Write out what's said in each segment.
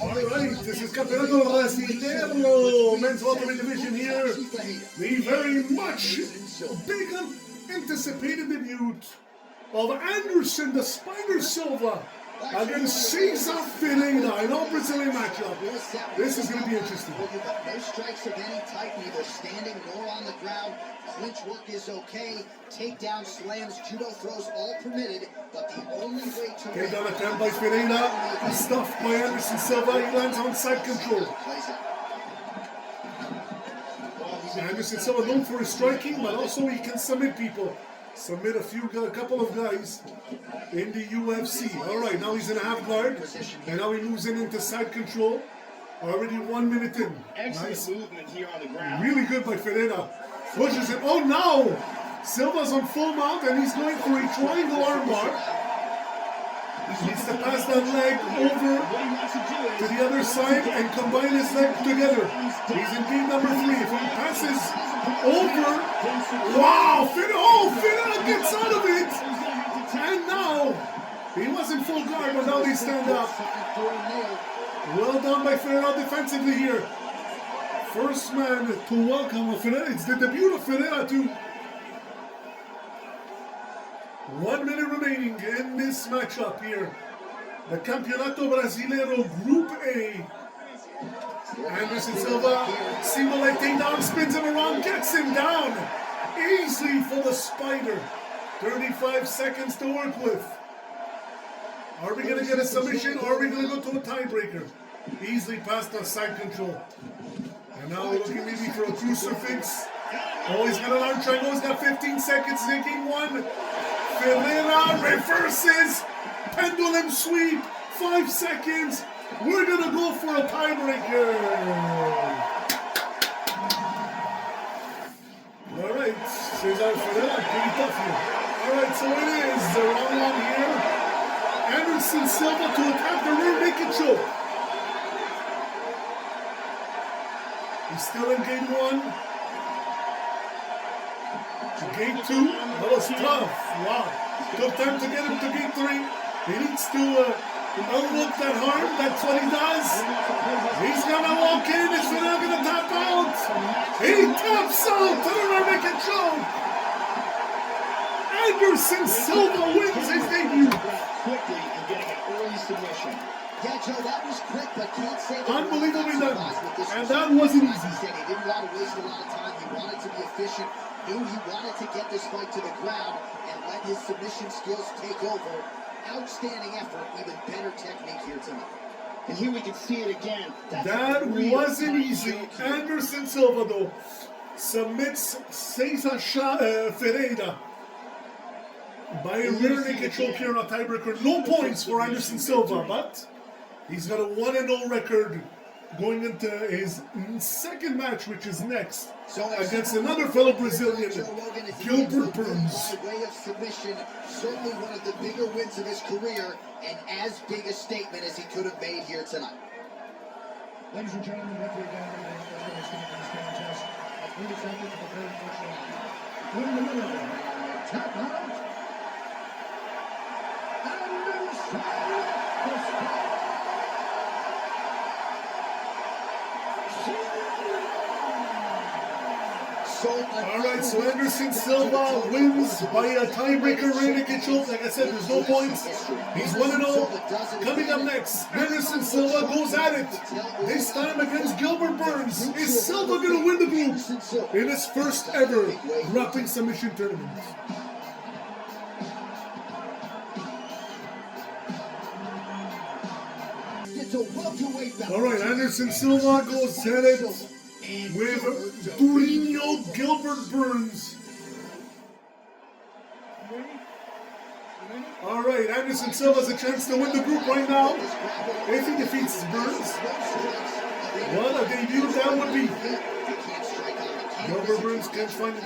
Alright, this is Campeonato Brasileiro, men's welterweight division here. The very much big anticipated debut of Anderson the Spider Silva against Cezar Ferreira in all Brazilian matchup. This is going to be interesting. You've got no strikes of any type, neither standing nor on the ground. Clinch work is okay. Takedown slams, judo throws, all permitted. But the only way to Takedown attempt by Ferreira, stuffed by Anderson Silva. He lands on side control. Anderson Silva known for his striking, but also he can submit people. Submit a couple of guys in the UFC. All right, now he's in a half guard, and now he moves into side control. Already 1 minute in. Nice movement here on the ground. Really good by Ferreira. Pushes it. Oh no! Silva's on full mount, and he's going for a triangle armbar. He needs to pass that leg over to the other side and combine his leg together. He's in game number 3. If he passes over, wow! Ferreira gets out of it! And now, he was in full guard, but now he stand up. Well done by Ferreira defensively here. First man to welcome Ferreira. It's the debut of Ferreira too. 1 minute remaining in this matchup here. The Campeonato Brasileiro Group A. Anderson Silva, simulating down, spins him around, gets him down. Easy for the Spider. 35 seconds to work with. Are we going to get a submission or are we going to go to a tiebreaker? Easily past the side control. And now we're looking maybe for a crucifix. Oh, he's got an arm triangle. He's got 15 seconds, taking one. Ferreira reverses. Pendulum sweep. 5 seconds. We're going to go for a tiebreaker. All right, Cezar Ferreira, pretty tough here. All right, so it is the round 1 here. Anderson Silva to attack the rear naked choke. He's still in game 1. Game 2, that was tough. Wow. Took time to get him to game 3. He needs to unlock that harm. That's what he does. He's gonna walk in. Is Ferreira gonna tap out? He taps out to the rear naked choke. Anderson Silva wins his debut. Quickly and getting an early submission. Yeah, Joe, that was quick, but can't say that. Unbelievably done. And that wasn't easy. He said he didn't want to waste a lot of time. He wanted to be efficient. Knew he wanted to get this fight to the ground and let his submission skills take over. Outstanding effort, even better technique here tonight. And here we can see it again. That wasn't easy. Anderson Silva, though, submits Cezar Ferreira by a rear naked choke here on a tiebreaker. No points for Anderson Silva, but he's got a 1-0 record going into his second match, which is next, against another fellow Brazilian, Gilbert. By way of submission, certainly one of the bigger wins of his career, and as big a statement as he could have made here tonight. Ladies and gentlemen, referee down the contest at 30 seconds of the very first round. In the middle, tap out. All right, so Anderson Silva wins by a tiebreaker rear naked choke. Like I said, there's no points. He's 1-0. Coming up next, Anderson Silva goes at it. This time against Gilbert Burns. Is Silva going to win the group in his first ever grappling submission tournament? All right, Anderson Silva goes at it with Durinho Gilbert Burns. All right, Anderson Silva has a chance to win the group right now if he defeats Burns. What a debut that would be. Gilbert Burns can't find the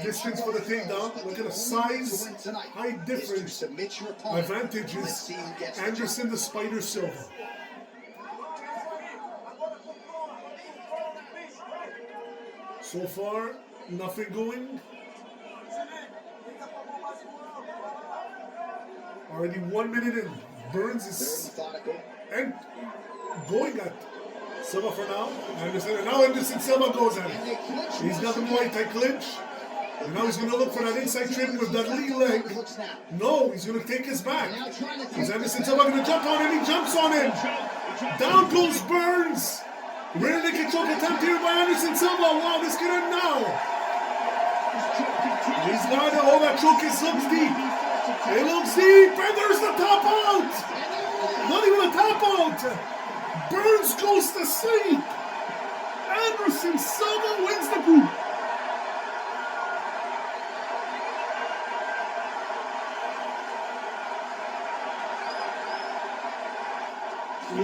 distance for the takedown. Look at the size, height difference, advantages. Anderson the Spider Silva. So far, nothing going. Already 1 minute in. Burns Very is methodical. and going at Silva for now. And now Anderson Silva goes at And it. they clinch He's got once the again. Muay Thai clinch. And now he's going to look for that inside trip with that lead leg. Looks now. No, he's going to take his back. Now trying to Is take Anderson the Silva going to jump on him? He jumps on him. Down goes Burns. Rear naked choke attempt here by Anderson Silva. Wow, this could end now. He's got it. Oh, that choke looks deep. It looks deep. And there's the tap out. Not even a tap out. Burns goes to sleep. Anderson Silva wins the group.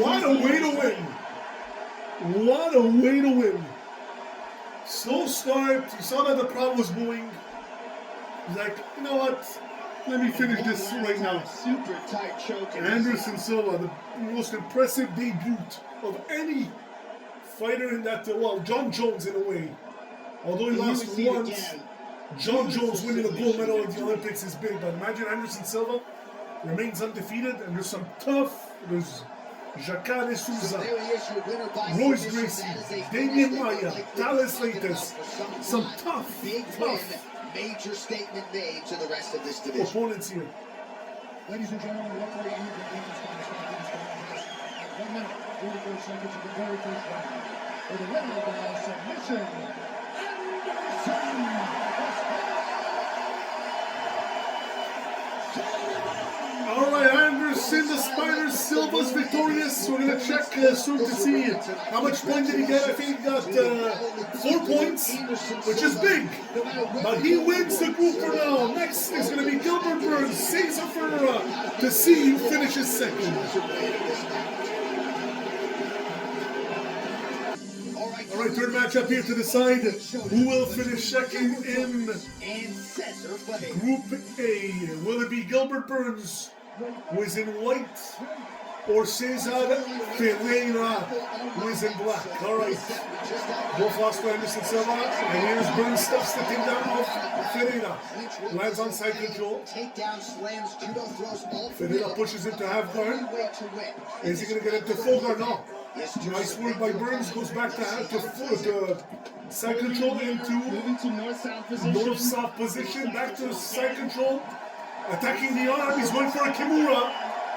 What a way to win. What a way to win. Slow start. You saw that the crowd was booing. He's like, you know what? Let me finish this right now. Super tight choke. Anderson Silva, the most impressive debut of any fighter in that, well, John Jones in a way. Although he lost once, John Jones winning a gold medal at the Olympics is big. But imagine Anderson Silva remains undefeated, and there's some tough, there's Jacare Souza, There he is, your winner by Royce submission. Gracie, That is a Damian finish Maia, that like Dallas we've been talking Latas, about for some time. tough, Big win, major statement made to the rest of this division. opponents here. Ladies and gentlemen, the referee intervenes at 1 minute, 44 seconds of the very first round. For the winner by submission, Anderson. All right, Anderson, the Spider Silva's victorious. We're gonna check soon to see how much point did he get. I think he got 4 points, which is big. But he wins the group for now. Next is gonna be Gilbert Burns, Cezar Ferreira to see who finishes second. All right, third matchup here to decide who will finish second in And Cezar Ferreira. Group A. Will it be Gilbert Burns, who is in white, or Cezar Ferreira, who is in black? All right. Both lost to Anderson Silva, and here's Burns stuffs the thing down off Ferreira. Lands on side control. Takedown slams, judo throws, all Ferreira pushes him to half guard. way to win. Is he going to get him to full guard? No. Nice work by Burns. Goes back to side control into Moving to north-south position. north-south position. Back to side control. Attacking the arm. He's going for a Kimura.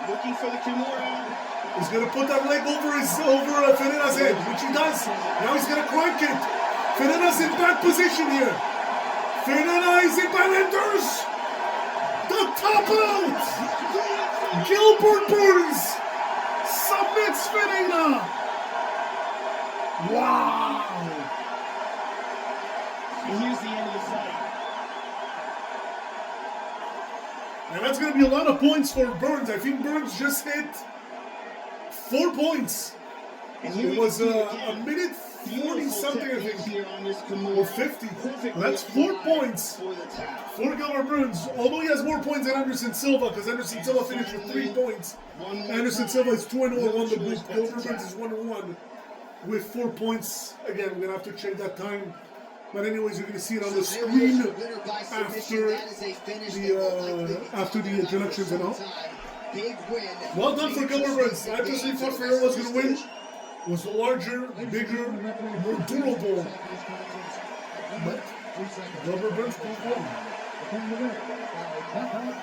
Looking for the Kimura. He's going to put that leg over Ferreira's head, which he does. Now he's going to crank it. Ferreira's in bad position here. Ferreira is in bad, enters. The top out. Gilbert Burns submits Ferreira. Wow. And here's the end of the fight. And that's going to be a lot of points for Burns. I think Burns just hit 4 points. And here It we was can see a again, minute 40 beautiful something, I technique think. here on this Kimura. Or 50. Perfectly That's 4 applied points for the tap. for Gilbert Burns. Although he has more points than Anderson Silva, because Anderson Silva finished with 3 points. One more Anderson time. Silva is 2-0 won the No group. choice but Gilbert to Burns tap. is 1-1 with 4 points. Again, we're going to have to check that time. But anyways, you're going to see it on the So there he is, screen your winner by submission. That is a finish that will likely be after the introductions and all. Big win. Well done for Gilbert Burns. I personally thought Ferreira was going to win. Was larger, bigger, more durable. But Gilbert Burns proved wrong. Becoming the winner by tap out,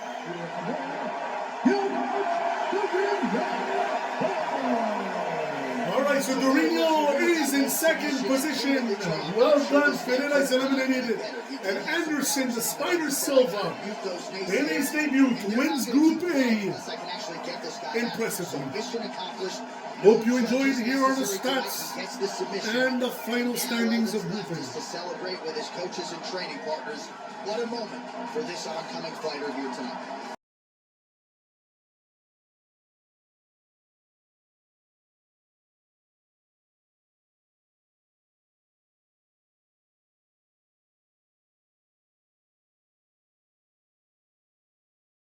All right, so Dorino is in second position. Well done. Ferreira is eliminated. And Anderson, the Spider Silva, in his debut, wins Group A impressively. Mission accomplished. Hope you enjoyed. Here are the stats and the final standings of Group To A. celebrate with his coaches and training partners. What a moment for this oncoming fighter here tonight.